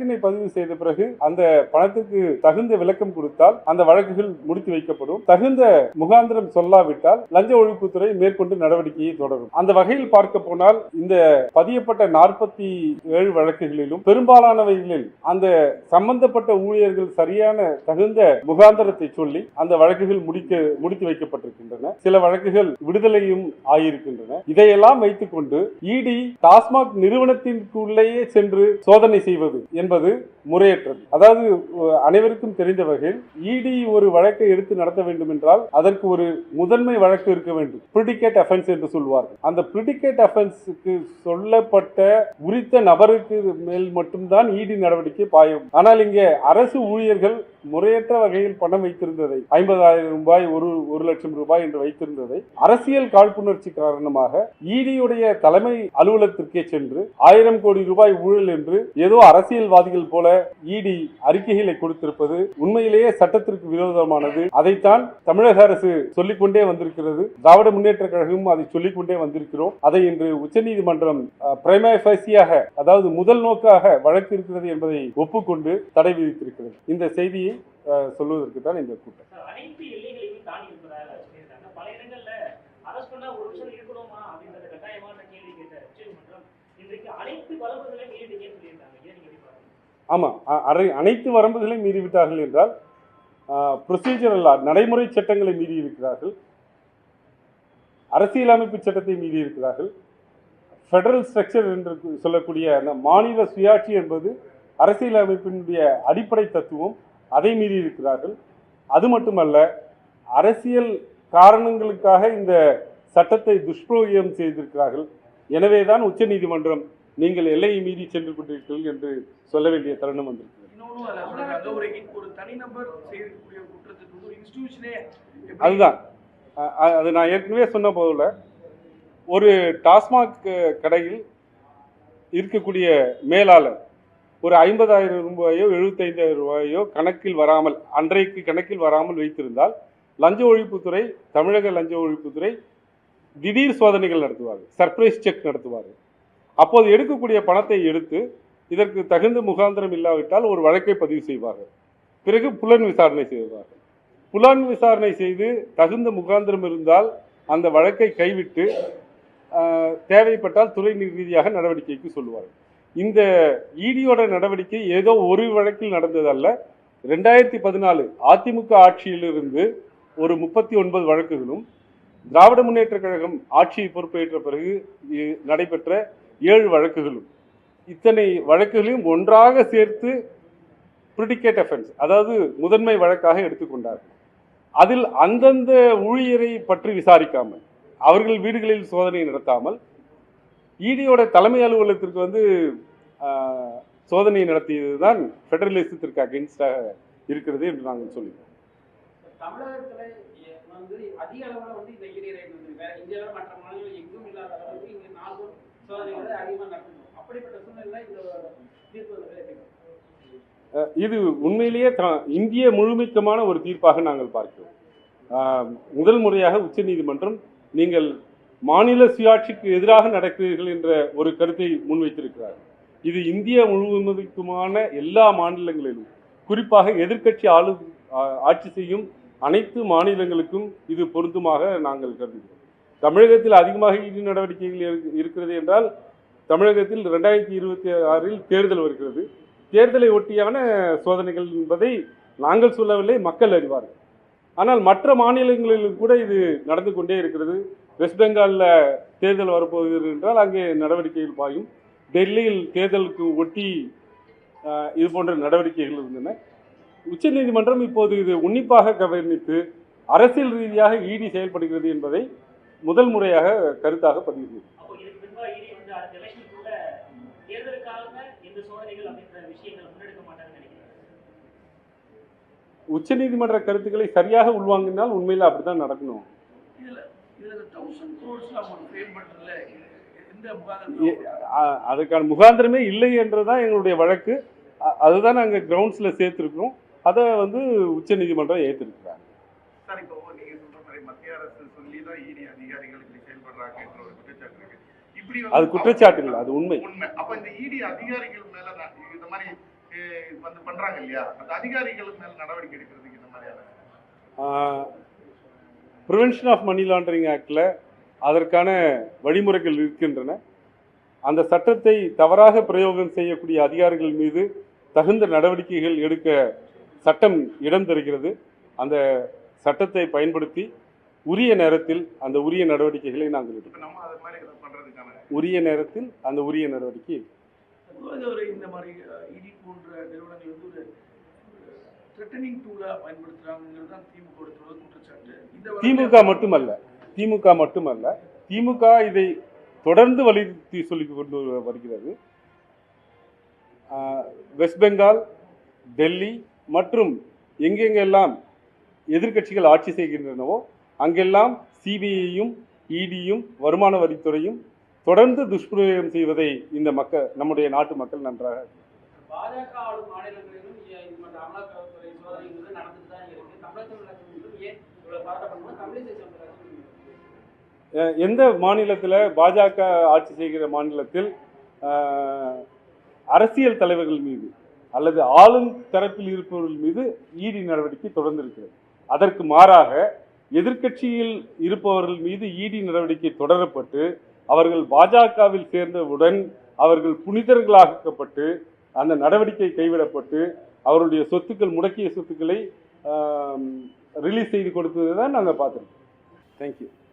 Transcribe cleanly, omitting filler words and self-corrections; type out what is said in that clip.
முறையீட்டினை பதிவு செய்த பிறகு அந்த பணத்திற்கு தகுந்த விளக்கம் கொடுத்தால் அந்த வழக்குகள் முடித்து வைக்கப்படும். தகுந்த முகாந்திரம் சொல்லாவிட்டால் லஞ்ச ஒழிப்புத்துறை மேற்கொண்டு நடவடிக்கையை தொடரும். அந்த வகையில் பார்க்க போனால் இந்த பதியப்பட்ட 47 வழக்குகளிலும் பெரும்பாலானவைகளில் அந்த சம்பந்தப்பட்ட ஊழியர்கள் சரியான தகுந்த முகாந்திரத்தை சொல்லி அந்த வழக்குகள் முடித்து வைக்கப்பட்டிருக்கின்றன. சில வழக்குகள் விடுதலையும் ஆகியிருக்கின்றன. இதையெல்லாம் வைத்துக் கொண்டு இடி டாஸ்மாக் நிறுவனத்திற்குள்ளேயே சென்று சோதனை செய்வது என்பது முறையற்றது. அதாவது அனைவருக்கும் தெரிந்த வகையில் இடி ஒரு வழக்கை எடுத்து நடத்த வேண்டும் என்றால் அதற்கு ஒரு முதன்மை வழக்கு இருக்க வேண்டும். பிரிடிகேட் அஃபென்ஸ் என்று சொல்வார்கள். அந்த பிரிடிகேட் அஃபென்ஸுக்கு சொல்லப்பட்ட உரித்த நபருக்கு மேல் மட்டும்தான் இடி நடவடிக்கை பாயும். ஆனால் இங்கே அரசு ஊழியர்கள் முறையற்ற வகையில் பணம் வைத்திருந்ததை 50,000 ரூபாய், 1 லட்சம் ரூபாய் என்று வைத்திருந்ததை அரசியல் காழ்ப்புணர்ச்சி காரணமாக இடியுடைய தலைமை அலுவலகத்திற்கே சென்று 1000 கோடி ரூபாய் ஊழல் என்று ஏதோ அரசியல்வாதிகள் போல இடி அறிக்கைகளை கொடுத்திருப்பது உண்மையிலேயே சட்டத்திற்கு விரோதமானது. அதைத்தான் தமிழக அரசு சொல்லிக்கொண்டே வந்திருக்கிறது. திராவிட முன்னேற்ற கழகமும் அதை சொல்லிக்கொண்டே வந்திருக்கிறோம். அதை இன்று உச்சநீதிமன்றம் பிரைமா ஃபேசியாக, அதாவது முதல் நோக்காக வழக்கு இருக்கிறது என்பதை ஒப்புக்கொண்டு தடை விதித்திருக்கிறது. இந்த செய்தியை சொல்வதற்கு தான் இந்த கூட்டம். அனைத்து எல்லைகளையும் தாண்டி இருப்பதாக சொல்லியிருக்காங்க. பல இடங்கள்ல அரசு பண்ண ஒரு விஷயம் இருக்கணுமா அப்படின்றத கட்டாயமான கேள்வி கேட்ட உச்சநீதிமன்றம் இன்றைக்கு அனைத்து வரம்புகளையும் மீறிட்டீங்கன்னு சொல்லியிருக்காங்க. ஆமா, அனைத்து வரம்புகளையும் மீறிவிட்டார்கள் என்றால் ப்ரொசீஜரல் லா, நடைமுறை சட்டங்களை மீறி இருக்கிறார்கள், அரசியலமைப்பு சட்டத்தை மீறி இருக்கிறார்கள். ஃபெடரல் ஸ்ட்ரக்சர் என்று சொல்லக்கூடிய அந்த மாநில சுயாட்சி என்பது அரசியலமைப்பினுடைய அடிப்படை தத்துவம், அதை மீறி இருக்கிறார்கள். அது மட்டுமல்ல, அரசியல் காரணங்களுக்காக இந்த சட்டத்தை துஷ்பிரயோகம் செய்திருக்கிறார்கள். எனவேதான் உச்ச நீதிமன்றம் நீங்கள் எல்லையை மீறி சென்று கொண்டிருக்கிறீர்கள் என்று சொல்ல வேண்டிய தருணம் வந்திருக்கிறது. அதுதான் அது நான் ஏற்கனவே சொன்ன போல, ஒரு டாஸ்மாக் கடையில் இருக்கக்கூடிய மேலாளர் ஒரு 50,000 ரூபாயோ 75,000 ரூபாயோ கணக்கில் வராமல், அன்றைக்கு கணக்கில் வராமல் வைத்திருந்தால் லஞ்ச ஒழிப்புத்துறை, தமிழக லஞ்ச ஒழிப்புத்துறை திடீர் சோதனைகள் நடத்துவார்கள், சர்ப்ரைஸ் செக் நடத்துவார்கள். அப்போது எடுக்கக்கூடிய பணத்தை எடுத்து இதற்கு தகுந்த முகாந்திரம் இல்லாவிட்டால் ஒரு வழக்கை பதிவு செய்வார்கள். பிறகு புலன் விசாரணை செய்வார்கள். புலன் விசாரணை செய்து தகுந்த முகாந்திரம் இருந்தால் அந்த வழக்கை கைவிட்டு தேவைப்பட்டால் துறை ரீதியாக நடவடிக்கைக்கு சொல்லுவார்கள். இந்த இடியோட நடவடிக்கை ஏதோ ஒரு வழக்கில் நடந்ததல்ல. 2014 அதிமுக ஆட்சியிலிருந்து ஒரு 39 வழக்குகளும், திராவிட முன்னேற்ற கழகம் ஆட்சியை பொறுப்பேற்ற பிறகு நடைபெற்ற 7 வழக்குகளும், இத்தனை வழக்குகளையும் ஒன்றாக சேர்த்து பிரிடிகேட் அஃபென்ஸ், அதாவது முதன்மை வழக்காக எடுத்துக்கொண்டார். அதில் அந்தந்த ஊழியரை பற்றி விசாரிக்காமல், அவர்கள் வீடுகளில் சோதனை நடத்தாமல், இடியோட தலைமை அலுவலகத்திற்கு சோதனை நடத்தியதுதான் பெடரலிசத்திற்கு அகென்ஸ்டாக இருக்கிறது என்று நாங்கள் சொல்லுவோம். தமிழகத்தில் அதிக அளவில் இந்த இடி ரைடு வேற இந்தியாவில் மற்ற மாநிலங்கள் எங்கும் இல்லாத அளவுக்கு இங்கே 4 சோதனைகளை அதிகமாக நடத்தணும். அப்படிப்பட்ட சூழ்நிலை இந்த தீர்ப்பு இது உண்மையிலேயே இந்திய முழுமைக்கமான ஒரு தீர்ப்பாக நாங்கள் பார்க்கிறோம். முதல் முறையாக உச்சநீதிமன்றம் நீங்கள் மாநில சுயாட்சிக்கு எதிராக நடக்கிறீர்கள் என்ற ஒரு கருத்தை முன்வைத்திருக்கிறார்கள். இது இந்திய முழுமைக்குமான எல்லா மாநிலங்களிலும், குறிப்பாக எதிர்க்கட்சி ஆட்சி செய்யும் அனைத்து மாநிலங்களுக்கும் இது பொருந்துமாக நாங்கள் கருதுகிறோம். தமிழகத்தில் அதிகமாக இடி நடவடிக்கைகள் இருக்கிறது என்றால், தமிழகத்தில் 2026 தேர்தல் வருகிறது. தேர்தலை ஒட்டியான சோதனைகள் என்பதை நாங்கள் சொல்லவில்லை, மக்கள் அறிவார்கள். ஆனால் மற்ற மாநிலங்களிலும் கூட இது நடந்து கொண்டே இருக்கிறது. வெஸ்ட் பெங்காலில் தேர்தல் வரப்போகிறது என்றால் அங்கே நடவடிக்கைகள் பாயும். டெல்லியில் தேர்தலுக்கு ஒட்டி இது போன்ற நடவடிக்கைகள் இருந்தன. உச்சநீதிமன்றம் இப்போது இது உன்னிப்பாக கவனித்து அரசியல் ரீதியாக இடி செயல்படுகிறது என்பதை முதல் முறையாக கருத்தாக பதிவு செய்தது. உச்சநீதிமன்ற கருத்துக்களை சரியாக உள்வாங்கினால் உண்மையில் அப்படித்தான் நடக்கணும். அதுக்கான முகாந்திரமே இல்லை என்றுதான் எங்களுடைய வழக்கு. அதுதான் நாங்கள் கிரவுண்ட்ஸ்ல சேர்த்திருக்கிறோம். அதை உச்சநீதிமன்றம் ஏற்றிருக்கிறாங்க. அது குற்றச்சாட்டு இல்லை, அது உண்மை. அப்ப இந்த இடி அதிகாரிகள் மேல இந்த மாதிரி வந்து பண்றாங்க இல்லையா, அந்த அதிகாரிகள் மேல நடவடிக்கை எடுக்கிறதுக்கு இந்த மாதிரியான ப்ரிவென்ஷன் ஆஃப் மணி லாண்டரிங் ஆக்டில் அதற்கான வழிமுறைகள் இருக்கின்றன. அந்த சட்டத்தை தவறாக பிரயோகம் செய்யக்கூடிய அதிகாரிகள் மீது தகுந்த நடவடிக்கைகள் எடுக்க சட்டம் இடம் தருகிறது. அந்த சட்டத்தை பயன்படுத்தி உரிய நேரத்தில் அந்த உரிய நடவடிக்கைகளை நாங்கள் எடுப்போம். நம்ம அது மாதிரி பண்றதுக்கான உரிய நேரத்தில் அந்த உரிய நடவடிக்கை எடுப்போம். ஒரு இந்த மாதிரி இடி போன்ற நிறுவனங்கள் வந்து ஒரு த்ரெட்டனிங் டூலா பயன்படுத்துறாங்கிறது தான் திமுக குற்றச்சாட்டு. திமுக மட்டுமல்ல, திமுக இதை தொடர்ந்து வலியுறுத்தி சொல்லிக் கொண்டு வருகிறது. வெஸ்ட் பெங்கால், டெல்லி மற்றும் எங்கெங்கெல்லாம் எதிர்க்கட்சிகள் ஆட்சி செய்கின்றனவோ அங்கெல்லாம் சிபிஐயும் இடியும் வருமான வரித்துறையும் தொடர்ந்து துஷ்பிரயோகம் செய்வதை இந்த நம்முடைய நாட்டு மக்கள் நன்றாக பாஜக ஆளும் மாநிலங்களிலும் இந்த அமலாக்கத்துறை சோதனைகள் நடந்துட்டு தான் இருக்கு. தமிழகத்தில் ஏன் இவ்வளவு பாராட்டப்படணும்? தமிழிசை சவுந்தரராஜன் எந்த மாநிலத்தில் பாஜக ஆட்சி செய்கிற மாநிலத்தில் அரசியல் தலைவர்கள் மீது அல்லது ஆளும் தரப்பில் இருப்பவர்கள் மீது இடி நடவடிக்கை தொடர்ந்து இருக்கிறது. அதற்கு மாறாக எதிர்க்கட்சியில் இருப்பவர்கள் மீது இடி நடவடிக்கை தொடரப்பட்டு அவர்கள் பாஜகவில் சேர்ந்தவுடன் அவர்கள் புனிதர்களாக்கப்பட்டு அந்த நடவடிக்கை கைவிடப்பட்டு அவருடைய சொத்துக்கள், முடக்கிய சொத்துக்களை ரிலீஸ் செய்து கொடுத்ததை தான் நாங்கள் பார்த்துருக்கோம். தேங்க்யூ.